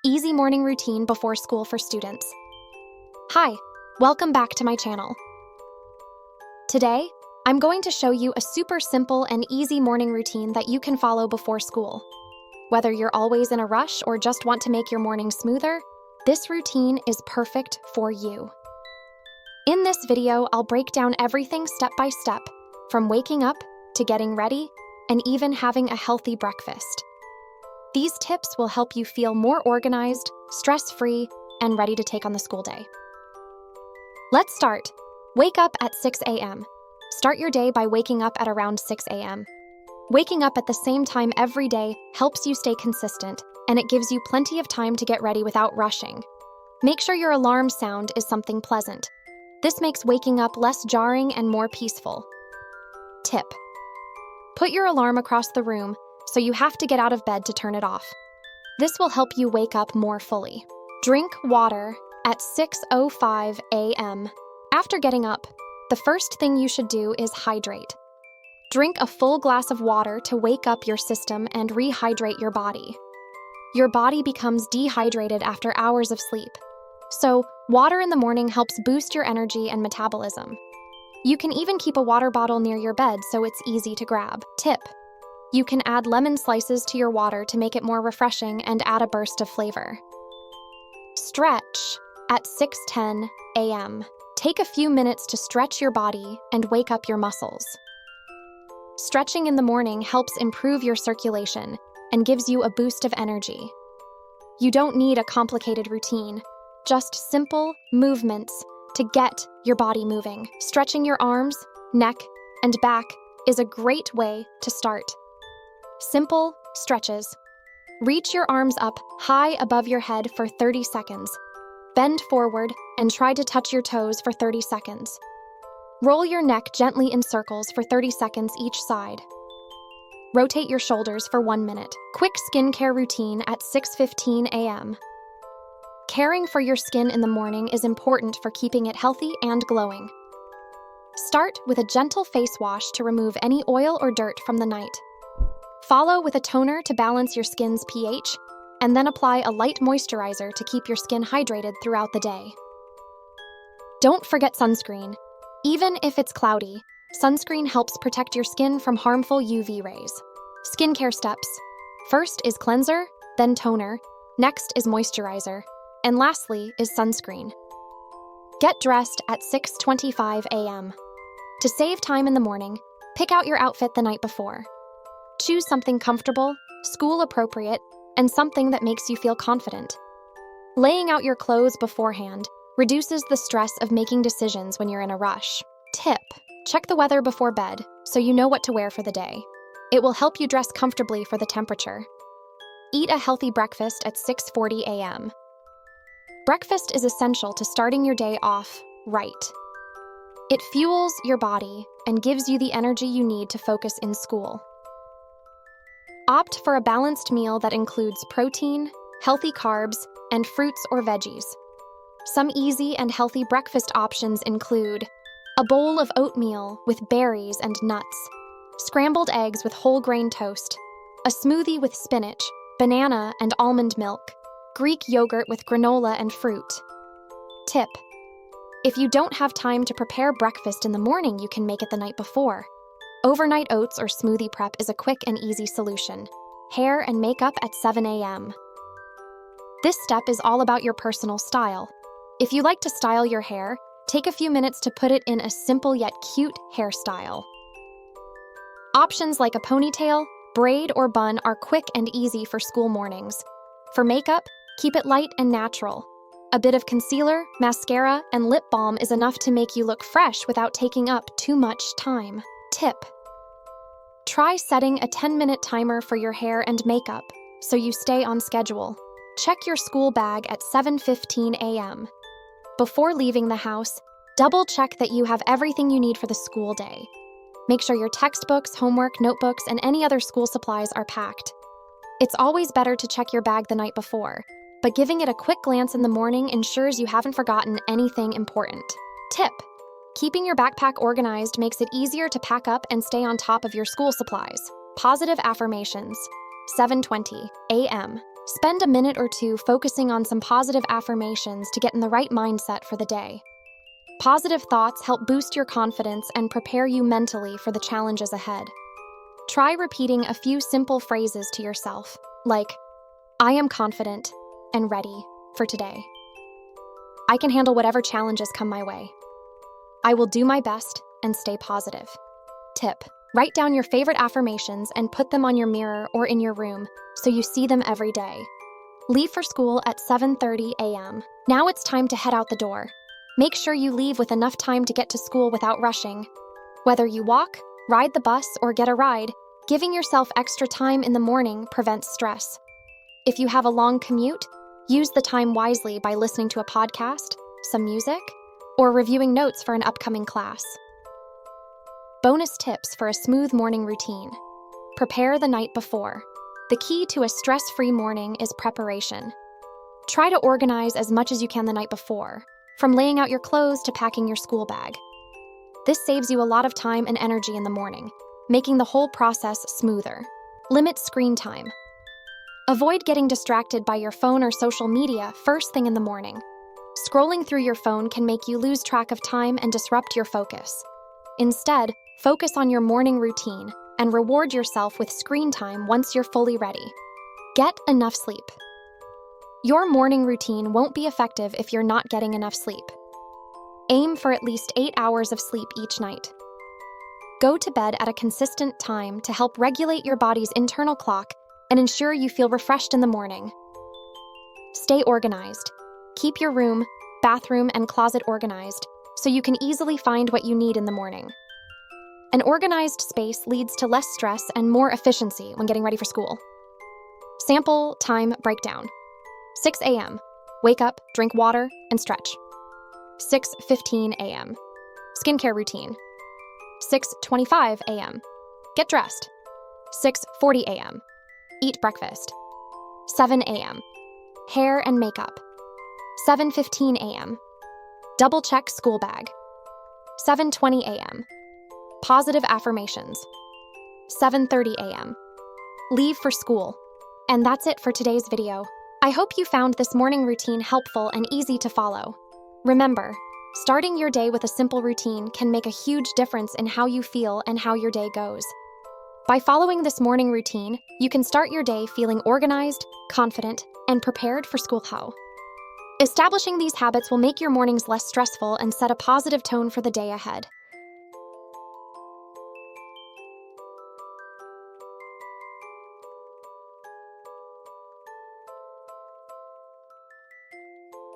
Easy morning routine before school for students. Hi, welcome back to my channel. Today, I'm going to show you a super simple and easy morning routine that you can follow before school. Whether you're always in a rush or just want to make your morning smoother, this routine is perfect for you. In this video, I'll break down everything step by step, from waking up to getting ready and even having a healthy breakfast. These tips will help you feel more organized, stress-free, and ready to take on the school day. Let's start. Wake up at 6 a.m. Start your day by waking up at around 6 a.m. Waking up at the same time every day helps you stay consistent, and it gives you plenty of time to get ready without rushing. Make sure your alarm sound is something pleasant. This makes waking up less jarring and more peaceful. Tip: put your alarm across the room, so you have to get out of bed to turn it off. This will help you wake up more fully. Drink water at 6:05 a.m. After getting up, the first thing you should do is hydrate. Drink a full glass of water to wake up your system and rehydrate your body. Your body becomes dehydrated after hours of sleep, so water in the morning helps boost your energy and metabolism. You can even keep a water bottle near your bed so it's easy to grab. Tip: you can add lemon slices to your water to make it more refreshing and add a burst of flavor. Stretch at 6:10 a.m. Take a few minutes to stretch your body and wake up your muscles. Stretching in the morning helps improve your circulation and gives you a boost of energy. You don't need a complicated routine, just simple movements to get your body moving. Stretching your arms, neck, and back is a great way to start. Simple stretches. Reach your arms up high above your head for 30 seconds. Bend forward and try to touch your toes for 30 seconds. Roll your neck gently in circles for 30 seconds each side. Rotate your shoulders for 1 minute. Quick skincare routine at 6:15 a.m. Caring for your skin in the morning is important for keeping it healthy and glowing. Start with a gentle face wash to remove any oil or dirt from the night. Follow with a toner to balance your skin's pH, and then apply a light moisturizer to keep your skin hydrated throughout the day. Don't forget sunscreen. Even if it's cloudy, sunscreen helps protect your skin from harmful UV rays. Skincare steps: first is cleanser, then toner, next is moisturizer, and lastly is sunscreen. Get dressed at 6:25 a.m. To save time in the morning, pick out your outfit the night before. Choose something comfortable, school-appropriate, and something that makes you feel confident. Laying out your clothes beforehand reduces the stress of making decisions when you're in a rush. Tip: check the weather before bed so you know what to wear for the day. It will help you dress comfortably for the temperature. Eat a healthy breakfast at 6:40 a.m. Breakfast is essential to starting your day off right. It fuels your body and gives you the energy you need to focus in school. Opt for a balanced meal that includes protein, healthy carbs, and fruits or veggies. Some easy and healthy breakfast options include a bowl of oatmeal with berries and nuts, scrambled eggs with whole grain toast, a smoothie with spinach, banana, and almond milk, Greek yogurt with granola and fruit. Tip: if you don't have time to prepare breakfast in the morning, you can make it the night before. Overnight oats or smoothie prep is a quick and easy solution. Hair and makeup at 7 a.m. This step is all about your personal style. If you like to style your hair, take a few minutes to put it in a simple yet cute hairstyle. Options like a ponytail, braid, or bun are quick and easy for school mornings. For makeup, keep it light and natural. A bit of concealer, mascara, and lip balm is enough to make you look fresh without taking up too much time. Tip: try setting a 10-minute timer for your hair and makeup so you stay on schedule. Check your school bag at 7:15 a.m. Before leaving the house, double-check that you have everything you need for the school day. Make sure your textbooks, homework, notebooks, and any other school supplies are packed. It's always better to check your bag the night before, but giving it a quick glance in the morning ensures you haven't forgotten anything important. Tip: keeping your backpack organized makes it easier to pack up and stay on top of your school supplies. Positive affirmations. 7:20 a.m. Spend a minute or two focusing on some positive affirmations to get in the right mindset for the day. Positive thoughts help boost your confidence and prepare you mentally for the challenges ahead. Try repeating a few simple phrases to yourself, like, I am confident and ready for today. I can handle whatever challenges come my way. I will do my best and stay positive. Tip: write down your favorite affirmations and put them on your mirror or in your room so you see them every day. Leave for school at 7:30 a.m. Now it's time to head out the door. Make sure you leave with enough time to get to school without rushing. Whether you walk, ride the bus, or get a ride, giving yourself extra time in the morning prevents stress. If you have a long commute, use the time wisely by listening to a podcast, some music, or reviewing notes for an upcoming class. Bonus tips for a smooth morning routine. Prepare the night before. The key to a stress-free morning is preparation. Try to organize as much as you can the night before, from laying out your clothes to packing your school bag. This saves you a lot of time and energy in the morning, making the whole process smoother. Limit screen time. Avoid getting distracted by your phone or social media first thing in the morning. Scrolling through your phone can make you lose track of time and disrupt your focus. Instead, focus on your morning routine and reward yourself with screen time once you're fully ready. Get enough sleep. Your morning routine won't be effective if you're not getting enough sleep. Aim for at least 8 hours of sleep each night. Go to bed at a consistent time to help regulate your body's internal clock and ensure you feel refreshed in the morning. Stay organized. Keep your room, bathroom, and closet organized so you can easily find what you need in the morning. An organized space leads to less stress and more efficiency when getting ready for school. Sample time breakdown. 6 a.m. Wake up, drink water, and stretch. 6:15 a.m. Skincare routine. 6:25 a.m. Get dressed. 6:40 a.m. Eat breakfast. 7 a.m. Hair and makeup. 7:15 a.m. Double check school bag. 7:20 a.m. Positive affirmations. 7:30 a.m. Leave for school. And that's it for today's video. I hope you found this morning routine helpful and easy to follow. Remember, starting your day with a simple routine can make a huge difference in how you feel and how your day goes. By following this morning routine, you can start your day feeling organized, confident, and prepared for school. Establishing these habits will make your mornings less stressful and set a positive tone for the day ahead.